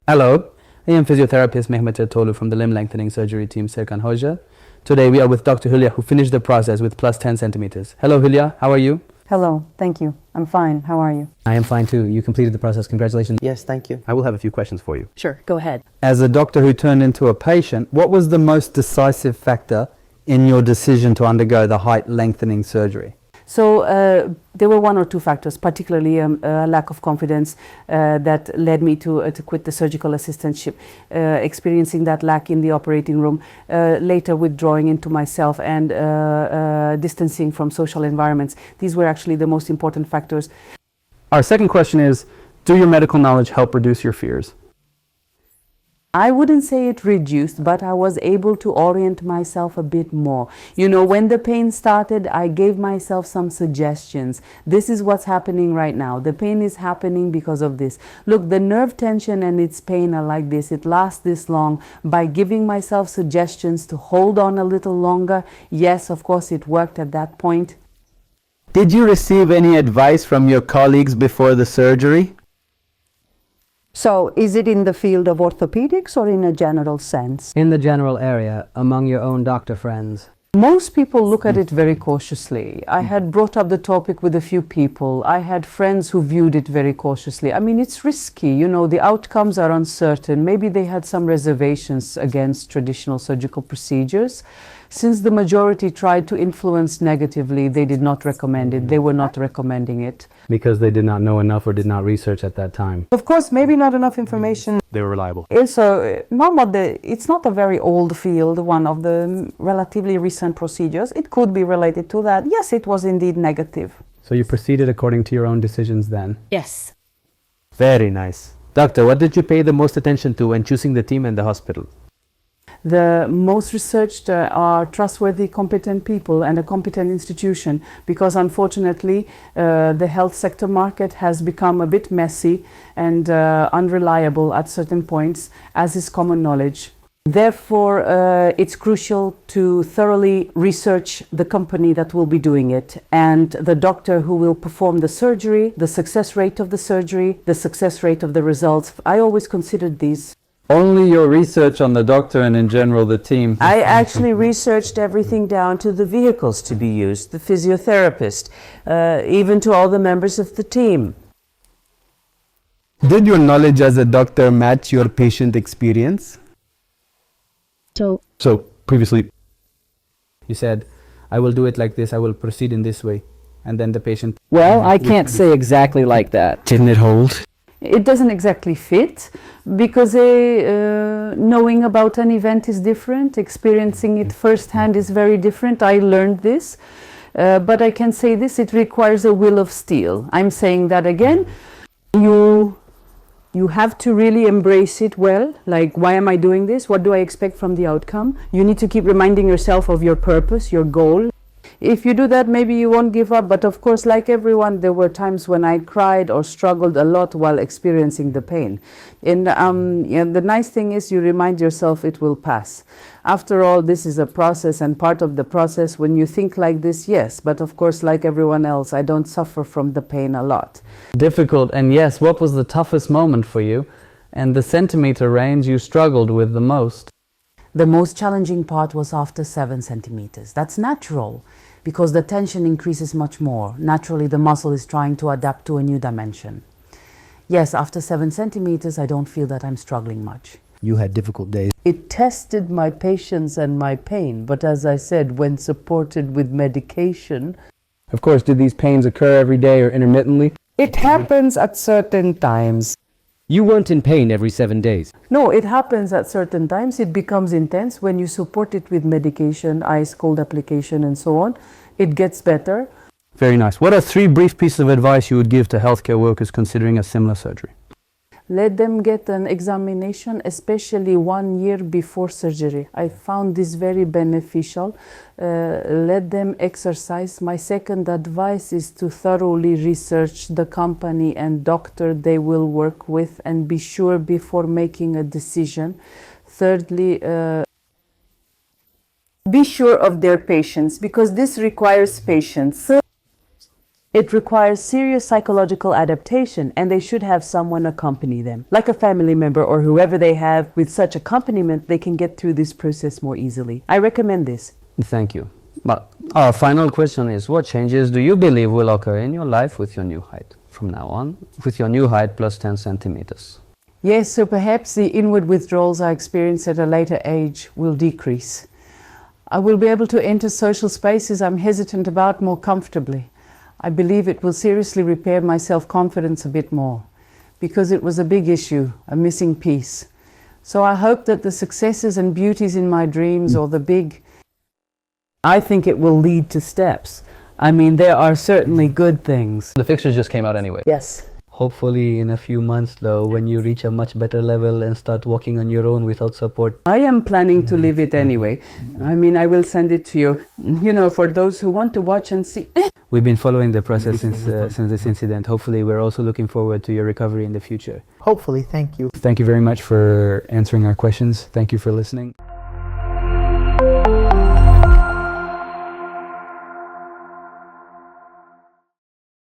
Hello, I am physiotherapist Mehmet Tolu from the limb lengthening surgery team Serkan Hoca. Today we are with Dr. Hülya, who finished the process with plus 10 centimeters. Hello Hülya, how are you? Hello, thank you. I'm fine. How are you? I am fine too. You completed the process. Congratulations. Yes, thank you. I will have a few questions for you. Sure, go ahead. As a doctor who turned into a patient, what was the most decisive factor in your decision to undergo the height lengthening surgery? So there were one or two factors, particularly a lack of confidence that led me to quit the surgical assistantship, experiencing that lack in the operating room, later withdrawing into myself and distancing from social environments. These were actually the most important factors. Our second question is, do your medical knowledge help reduce your fears? I wouldn't say it reduced, but I was able to orient myself a bit more. You know, when the pain started, I gave myself some suggestions. This is what's happening right now. The pain is happening because of this. Look, the nerve tension and its pain are like this. It lasts this long. By giving myself suggestions to hold on a little longer, yes, of course, it worked at that point. Did you receive any advice from your colleagues before the surgery? So, is it in the field of orthopedics or in a general sense? In the general area, among your own doctor friends? Most people look at it very cautiously. I had brought up the topic with a few people. I had friends who viewed it very cautiously. I mean, it's risky, you know, the outcomes are uncertain. Maybe they had some reservations against traditional surgical procedures. Since the majority tried to influence negatively, they did not recommend it. They were not recommending it. Because they did not know enough or did not research at that time. Of course, maybe not enough information. They were reliable. Also, it's not a very old field, one of the relatively recent procedures. It could be related to that. Yes, it was indeed negative. So you proceeded according to your own decisions then? Yes. Very nice. Doctor, what did you pay the most attention to when choosing the team and the hospital? The most researched are trustworthy, competent people and a competent institution, because unfortunately the health sector market has become a bit messy and unreliable at certain points, as is common knowledge. Therefore, it's crucial to thoroughly research the company that will be doing it and the doctor who will perform the surgery, the success rate of the surgery, the success rate of the results. I always considered these. Only your research on the doctor and in general the team. I actually researched everything down to the vehicles to be used, the physiotherapist, even to all the members of the team. Did your knowledge as a doctor match your patient experience? So previously you said, I will do it like this, I will proceed in this way. And then the patient... Well, I can't say exactly like that. Didn't it hold? It doesn't exactly fit because knowing about an event is different, experiencing it firsthand is very different. I learned this, but I can say this, it requires a will of steel. I'm saying that again, you have to really embrace it well, like why am I doing this? What do I expect from the outcome? You need to keep reminding yourself of your purpose, your goal. If you do that, maybe you won't give up. But of course, like everyone, there were times when I cried or struggled a lot while experiencing the pain. And the nice thing is you remind yourself it will pass. After all, this is a process, and part of the process, when you think like this, yes. But of course, like everyone else, I don't suffer from the pain a lot. Difficult, and yes, what was the toughest moment for you? And the centimeter range you struggled with the most? The most challenging part was after 7 centimeters. That's natural because the tension increases much more. Naturally, the muscle is trying to adapt to a new dimension. Yes, after 7 centimeters, I don't feel that I'm struggling much. You had difficult days. It tested my patience and my pain, but as I said, when supported with medication... Of course, did these pains occur every day or intermittently? It happens at certain times. You weren't in pain every 7 days. No, it happens at certain times. It becomes intense when you support it with medication, ice cold application and so on. It gets better. Very nice. What are 3 brief pieces of advice you would give to healthcare workers considering a similar surgery? Let them get an examination, especially 1 year before surgery. I found this very beneficial. Let them exercise. My second advice is to thoroughly research the company and doctor they will work with and be sure before making a decision. Thirdly, be sure of their patience because this requires patience. It requires serious psychological adaptation, and they should have someone accompany them, like a family member or whoever they have. With such accompaniment, they can get through this process more easily. I recommend this. Thank you. But our final question is, what changes do you believe will occur in your life with your new height from now on, with your new height plus 10 centimeters? Yes, so perhaps the inward withdrawals I experience at a later age will decrease. I will be able to enter social spaces I'm hesitant about more comfortably. I believe it will seriously repair my self-confidence a bit more, because it was a big issue, a missing piece. So I hope that the successes and beauties in my dreams, or the big... I think it will lead to steps. I mean, there are certainly good things. The fixtures just came out anyway. Yes. Hopefully in a few months though, when you reach a much better level and start walking on your own without support. I am planning to live it anyway. I mean, I will send it to you, you know, for those who want to watch and see. We've been following the process since this incident. Hopefully, we're also looking forward to your recovery in the future. Hopefully, thank you. Thank you very much for answering our questions. Thank you for listening.